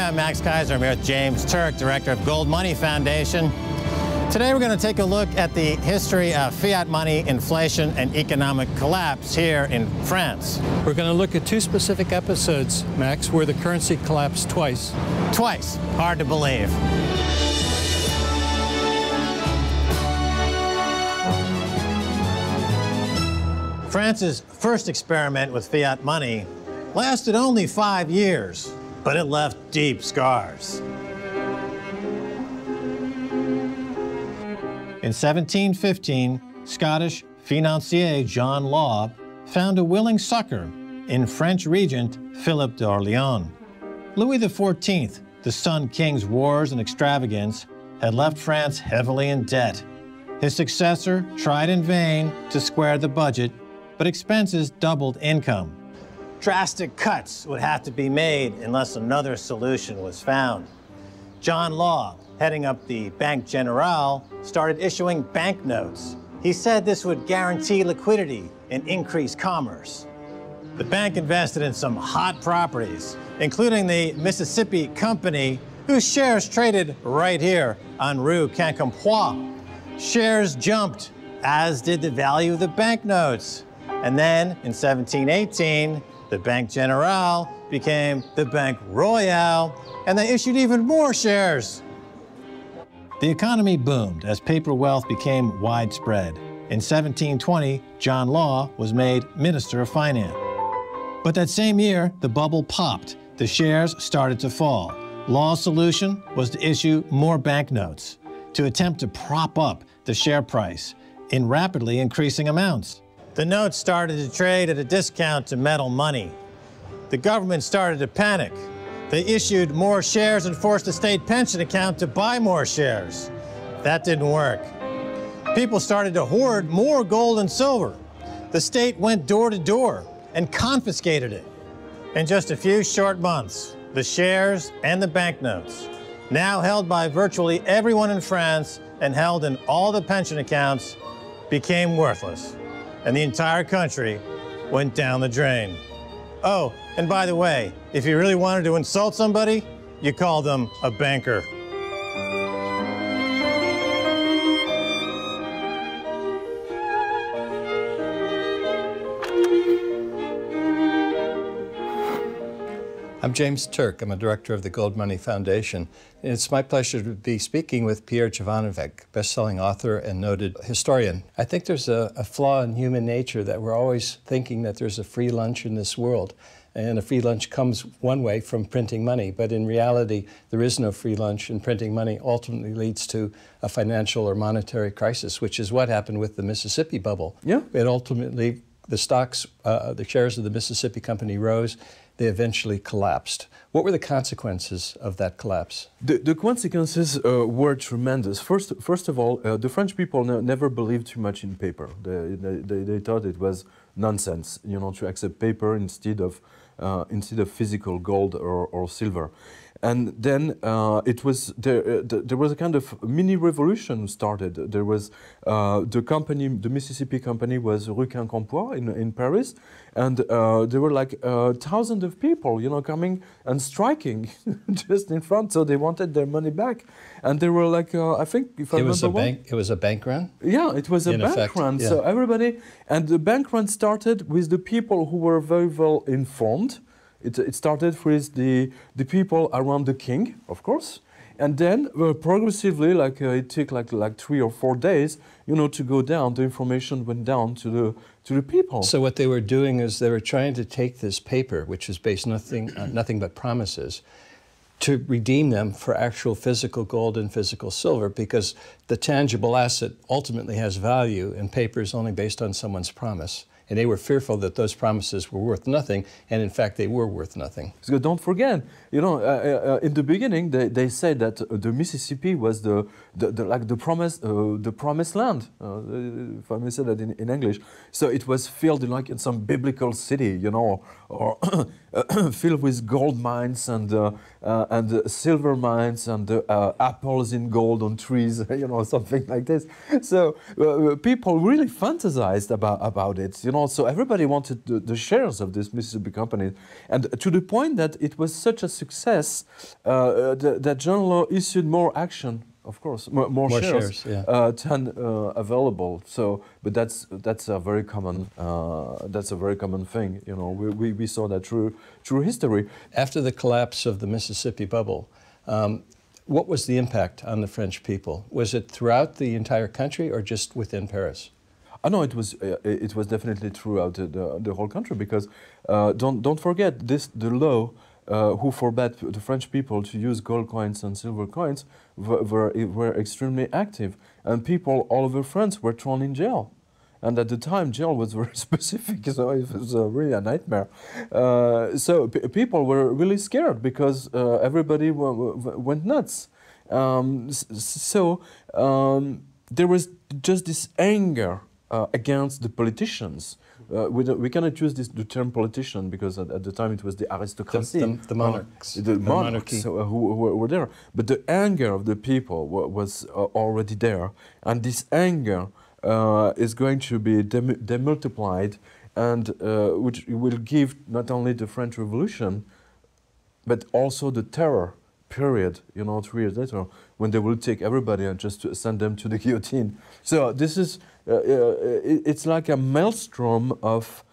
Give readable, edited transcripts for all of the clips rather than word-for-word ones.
I'm Max Kaiser. I'm here with James Turk, Director of Gold Money Foundation. Today we're going to take a look at the history of fiat money, inflation, and economic collapse here in France. We're going to look at two specific episodes, Max, where the currency collapsed twice. Twice. Hard to believe. France's first experiment with fiat money lasted only 5 years, but it left deep scars. In 1715, Scottish financier John Law found a willing succor in French regent Philip d'Orléans. Louis XIV, the Sun King's wars and extravagance, had left France heavily in debt. His successor tried in vain to square the budget, but expenses doubled income. Drastic cuts would have to be made unless another solution was found. John Law, heading up the Banque Générale, started issuing banknotes. He said this would guarantee liquidity and increase commerce. The bank invested in some hot properties, including the Mississippi Company, whose shares traded right here on Rue Quincampoix. Shares jumped, as did the value of the banknotes. And then, in 1718, the Banque Générale became the Banque Royale, and they issued even more shares. The economy boomed as paper wealth became widespread. In 1720, John Law was made Minister of Finance. But that same year, the bubble popped. The shares started to fall. Law's solution was to issue more banknotes to attempt to prop up the share price in rapidly increasing amounts. The notes started to trade at a discount to metal money. The government started to panic. They issued more shares and forced the state pension account to buy more shares. That didn't work. People started to hoard more gold and silver. The state went door to door and confiscated it. In just a few short months, the shares and the banknotes, now held by virtually everyone in France and held in all the pension accounts, became worthless. And the entire country went down the drain. Oh, and by the way, if you really wanted to insult somebody, you called them a banker. I'm James Turk. I'm a director of the Gold Money Foundation. And it's my pleasure to be speaking with Pierre Jovanovic, best-selling author and noted historian. I think there's a flaw in human nature that we're always thinking that there's a free lunch in this world. And a free lunch comes one way from printing money, but in reality, there is no free lunch, and printing money ultimately leads to a financial or monetary crisis, which is what happened with the Mississippi bubble. Yeah. It ultimately, the stocks, the shares of the Mississippi Company rose. They eventually collapsed. What were the consequences of that collapse? The consequences were tremendous. First of all, the French people never believed too much in paper. They thought it was nonsense, you know, to accept paper instead of physical gold or silver. And then there was a kind of mini revolution started. There was the Mississippi Company was Rue Quincampoix in Paris, and there were like thousands of people, you know, coming and striking just in front. So they wanted their money back, and they were like, I think if I remember well, it was a bank run. Yeah, it was a bank run. Yeah. So everybody, and the bank run started with the people who were very well informed. It started with the people around the king, of course, and then progressively, like it took like 3 or 4 days, you know, to go down. The information went down to the people. So what they were doing is they were trying to take this paper, which is based nothing but promises, to redeem them for actual physical gold and physical silver, because the tangible asset ultimately has value, and paper is only based on someone's promise. And they were fearful that those promises were worth nothing, and in fact they were worth nothing. So don't forget, you know, in the beginning they said that the Mississippi was the promised land, if I may say that in English. So it was filled like in some biblical city, you know, or filled with gold mines and silver mines and apples in gold on trees, you know, something like this. So people really fantasized about it, you know. know, so everybody wanted the shares of this Mississippi company, and to the point that it was such a success that John Law issued more action, of course, more shares yeah. than available. So, but that's a very common thing. You know, we saw that through history. After the collapse of the Mississippi bubble, what was the impact on the French people? Was it throughout the entire country or just within Paris? No, it was definitely throughout the whole country, because don't forget the law who forbade the French people to use gold coins and silver coins were extremely active, and people all over France were thrown in jail. And at the time, jail was very specific, so it was really a nightmare. So people were really scared because everybody went nuts. There was just this anger against the politicians. We cannot use the term politician because at the time it was the aristocracy. The monarchs. The monarchs who were there. But the anger of the people was already there. And this anger is going to be demultiplied, and which will give not only the French Revolution, but also the terror period, you know, 3 years later, when they will take everybody and just send them to the guillotine. So this is, it's like a maelstrom of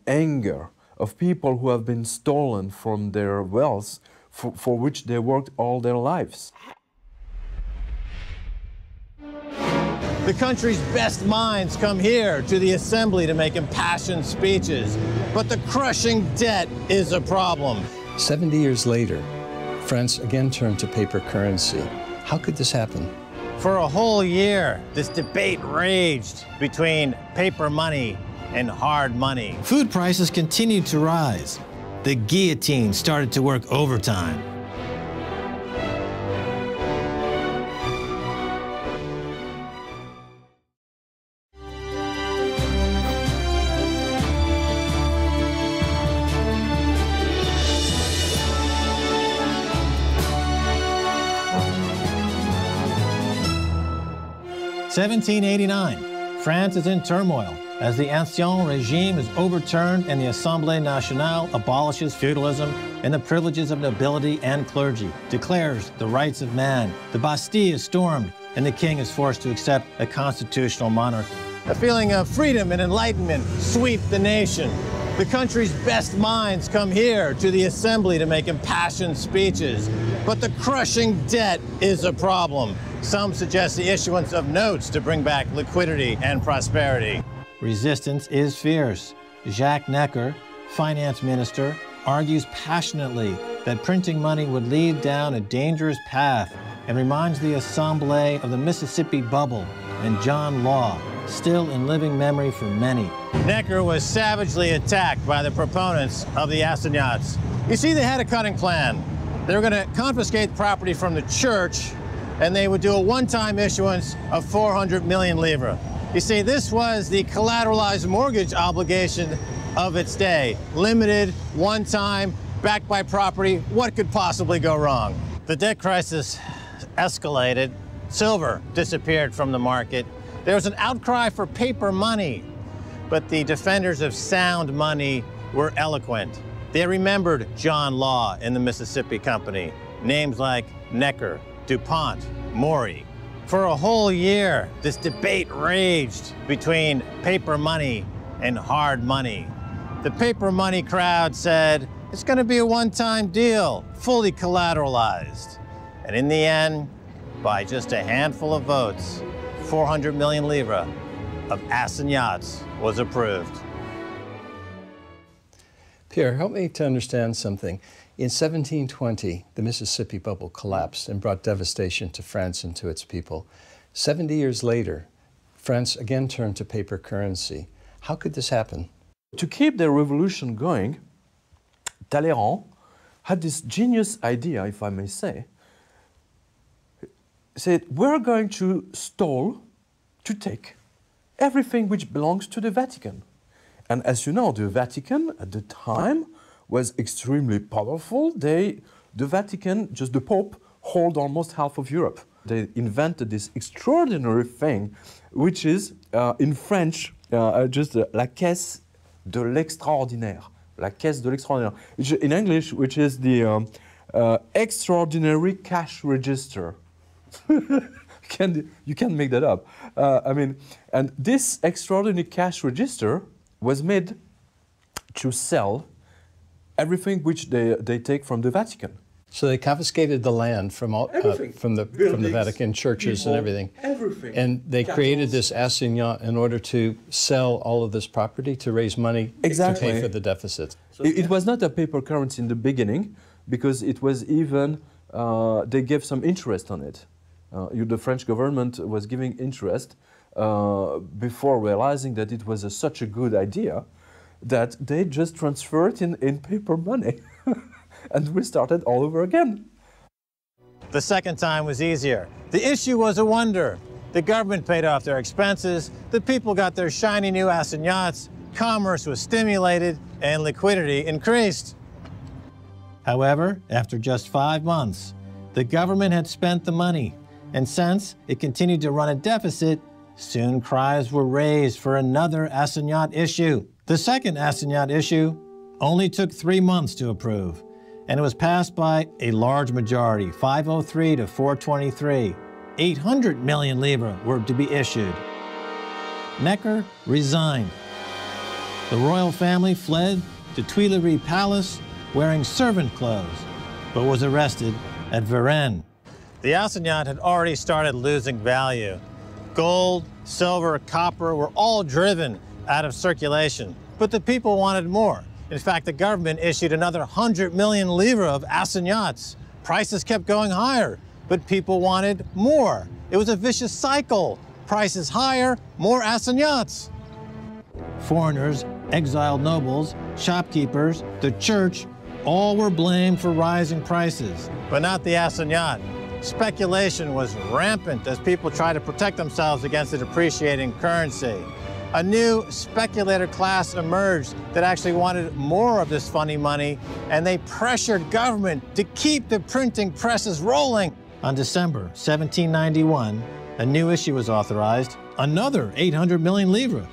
anger, of people who have been stolen from their wealth, for which they worked all their lives. The country's best minds come here to the assembly to make impassioned speeches, but the crushing debt is a problem. 70 years later, France again turned to paper currency. How could this happen? For a whole year, this debate raged between paper money and hard money. Food prices continued to rise. The guillotine started to work overtime. (1789), France is in turmoil as the Ancien regime is overturned and the Assemblée Nationale abolishes feudalism and the privileges of nobility and clergy, declares the rights of man. The Bastille is stormed and the king is forced to accept a constitutional monarchy. A feeling of freedom and enlightenment sweep the nation. The country's best minds come here to the assembly to make impassioned speeches, but the crushing debt is a problem. Some suggest the issuance of notes to bring back liquidity and prosperity. Resistance is fierce. Jacques Necker, finance minister, argues passionately that printing money would lead down a dangerous path and reminds the Assemblée of the Mississippi bubble and John Law, still in living memory for many. Necker was savagely attacked by the proponents of the assignats. You see, they had a cunning plan. They were going to confiscate property from the church, and they would do a one-time issuance of 400 million livres. You see, this was the collateralized mortgage obligation of its day. Limited, one-time, backed by property. What could possibly go wrong? The debt crisis escalated. Silver disappeared from the market. There was an outcry for paper money, but the defenders of sound money were eloquent. They remembered John Law in the Mississippi Company, names like Necker, DuPont, Maury. For a whole year, this debate raged between paper money and hard money. The paper money crowd said, it's going to be a one-time deal, fully collateralized. And in the end, by just a handful of votes, 400 million livres of assignats was approved. Pierre, help me to understand something. In 1720, the Mississippi bubble collapsed and brought devastation to France and to its people. 70 years later, France again turned to paper currency. How could this happen? To keep the revolution going, Talleyrand had this genius idea, if I may say. He said, we're going to take everything which belongs to the Vatican. And as you know, the Vatican at the time was extremely powerful. The Vatican, just the Pope, hold almost half of Europe. they invented this extraordinary thing, which is, in French, just la caisse de l'extraordinaire. La caisse de l'extraordinaire. In English, which is the extraordinary cash register. You can't make that up. I mean, and this extraordinary cash register was made to sell everything which they take from the Vatican. So they confiscated the land from all from the Vatican churches and everything. Everything. And they created this assignat in order to sell all of this property to raise money to pay for the deficit. It was not a paper currency in the beginning because it was even they gave some interest on it. The French government was giving interest before realizing that it was such a good idea that they just transferred it in paper money. And we started all over again. The second time was easier. The issue was a wonder. The government paid off their expenses, the people got their shiny new assignats, commerce was stimulated, and liquidity increased. However, after just 5 months, the government had spent the money, and since it continued to run a deficit, soon cries were raised for another assignat issue. The second assignat issue only took 3 months to approve, and it was passed by a large majority, 503 to 423. 800 million livres were to be issued. Necker resigned. The royal family fled to Tuileries Palace wearing servant clothes, but was arrested at Varennes. The assignat had already started losing value. Gold, silver, copper were all driven out of circulation, but the people wanted more. In fact, the government issued another 100 million livres of assignats. Prices kept going higher, but people wanted more. It was a vicious cycle. Prices higher, more assignats. Foreigners, exiled nobles, shopkeepers, the church, all were blamed for rising prices, but not the assignat. Speculation was rampant as people tried to protect themselves against the depreciating currency. A new speculator class emerged that actually wanted more of this funny money, and they pressured government to keep the printing presses rolling. On December 1791, a new issue was authorized, another 800 million livres.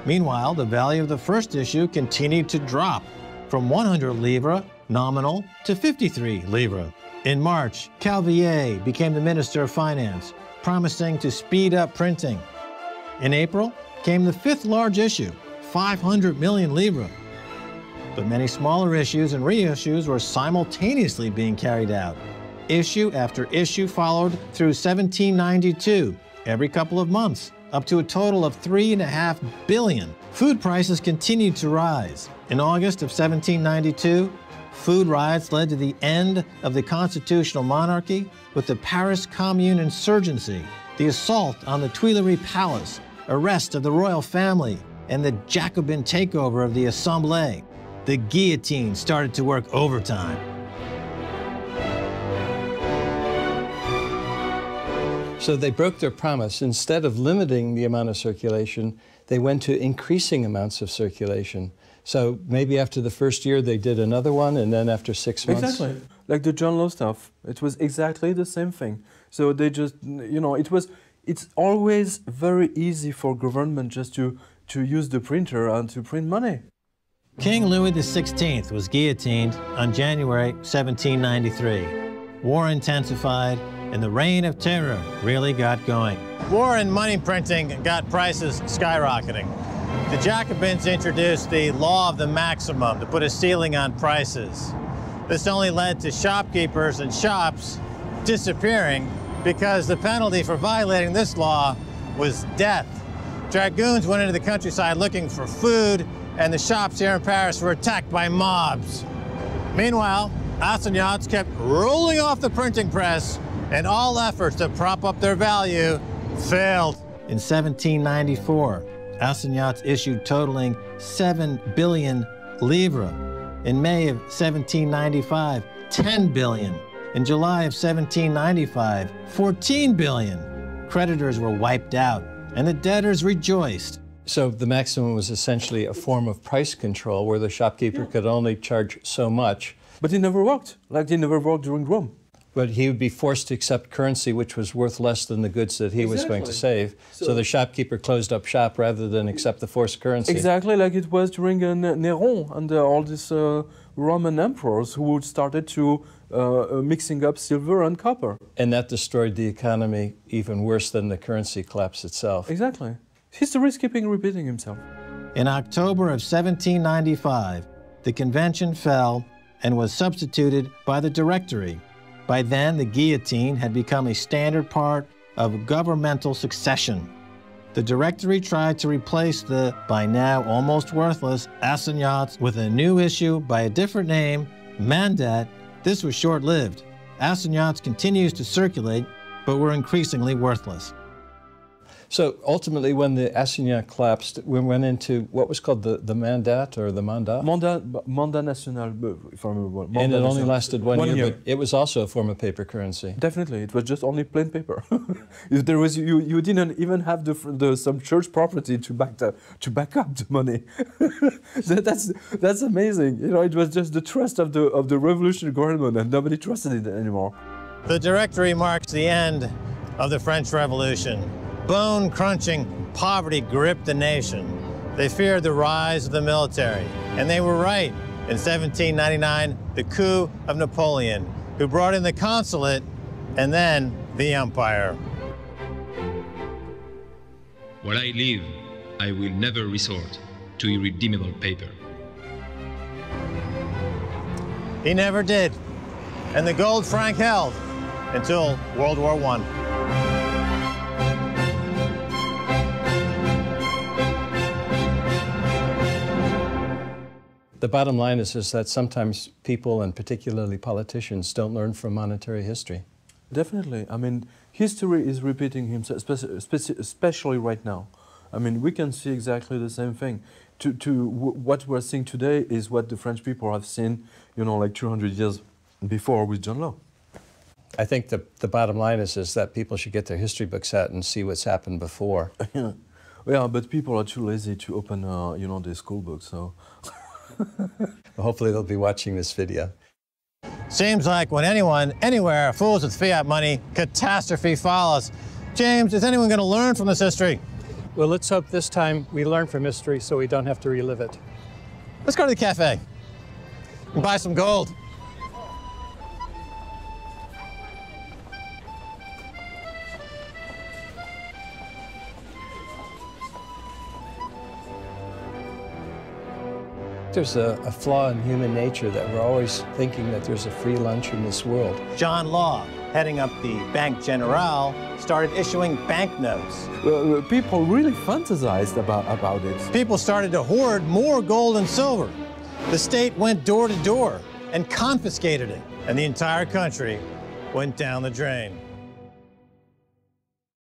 Meanwhile, the value of the first issue continued to drop from 100 livres nominal to 53 livres. In March, Calvier became the Minister of Finance, promising to speed up printing. In April came the fifth large issue, 500 million livres. But many smaller issues and reissues were simultaneously being carried out. Issue after issue followed through 1792, every couple of months, up to a total of 3.5 billion. Food prices continued to rise. In August of 1792, food riots led to the end of the constitutional monarchy with the Paris Commune insurgency, the assault on the Tuileries Palace, arrest of the royal family, and the Jacobin takeover of the Assemblée. The guillotine started to work overtime. So they broke their promise. Instead of limiting the amount of circulation, they went to increasing amounts of circulation. So maybe after the first year they did another one, and then after 6 months? Exactly. Like the John Law stuff. It was exactly the same thing. So they just, it's always very easy for government just to use the printer and to print money. King Louis XVI was guillotined on January 1793. War intensified, and the Reign of Terror really got going. War and money printing got prices skyrocketing. The Jacobins introduced the law of the maximum to put a ceiling on prices. This only led to shopkeepers and shops disappearing because the penalty for violating this law was death. Dragoons went into the countryside looking for food, and the shops here in Paris were attacked by mobs. Meanwhile, assignats kept rolling off the printing press, and all efforts to prop up their value failed. In 1794, assignats issued totaling 7 billion livres. In May of 1795, 10 billion. In July of 1795, 14 billion. Creditors were wiped out, and the debtors rejoiced. So the maximum was essentially a form of price control where the shopkeeper could only charge so much. But it never worked. Like it never worked during Rome. But he would be forced to accept currency which was worth less than the goods that he was going to save. So the shopkeeper closed up shop rather than accept the forced currency. Exactly like it was during Néron and all these Roman emperors who started to mixing up silver and copper. And that destroyed the economy even worse than the currency collapse itself. Exactly. History is keeping repeating himself. In October of 1795, the convention fell and was substituted by the Directory. By then, the guillotine had become a standard part of governmental succession. The Directory tried to replace the, by now almost worthless, assignats with a new issue by a different name, mandat. This was short-lived. Assignats continues to circulate, but were increasingly worthless. So ultimately, when the assignat collapsed, we went into what was called the mandat or the mandat. Mandat national, if I remember well. And it only lasted one year, but it was also a form of paper currency. Definitely, it was just only plain paper. If there was, you didn't even have some church property to back up the money. That's amazing. You know, it was just the trust of the revolutionary government, and nobody trusted it anymore. The Directory marks the end of the French Revolution. Bone-crunching poverty gripped the nation. They feared the rise of the military, and they were right. In 1799, the coup of Napoleon, who brought in the consulate and then the empire. While I live, I will never resort to irredeemable paper. He never did, and the gold franc held until World War I. The bottom line is that sometimes people, and particularly politicians, don't learn from monetary history. Definitely. I mean, history is repeating himself, especially right now. I mean, we can see exactly the same thing. What we're seeing today is what the French people have seen, you know, like 200 years before with John Law. I think the bottom line is that people should get their history books out and see what's happened before. Yeah, but people are too lazy to open, you know, their school books, so... Well, hopefully they'll be watching this video. Seems like when anyone, anywhere, fools with fiat money, catastrophe follows. James, is anyone going to learn from this history? Well, let's hope this time we learn from history so we don't have to relive it. Let's go to the cafe and buy some gold. There's a flaw in human nature that we're always thinking that there's a free lunch in this world. John Law, heading up the Banque Generale, started issuing banknotes. People really fantasized about it. People started to hoard more gold and silver. The state went door to door and confiscated it, and the entire country went down the drain.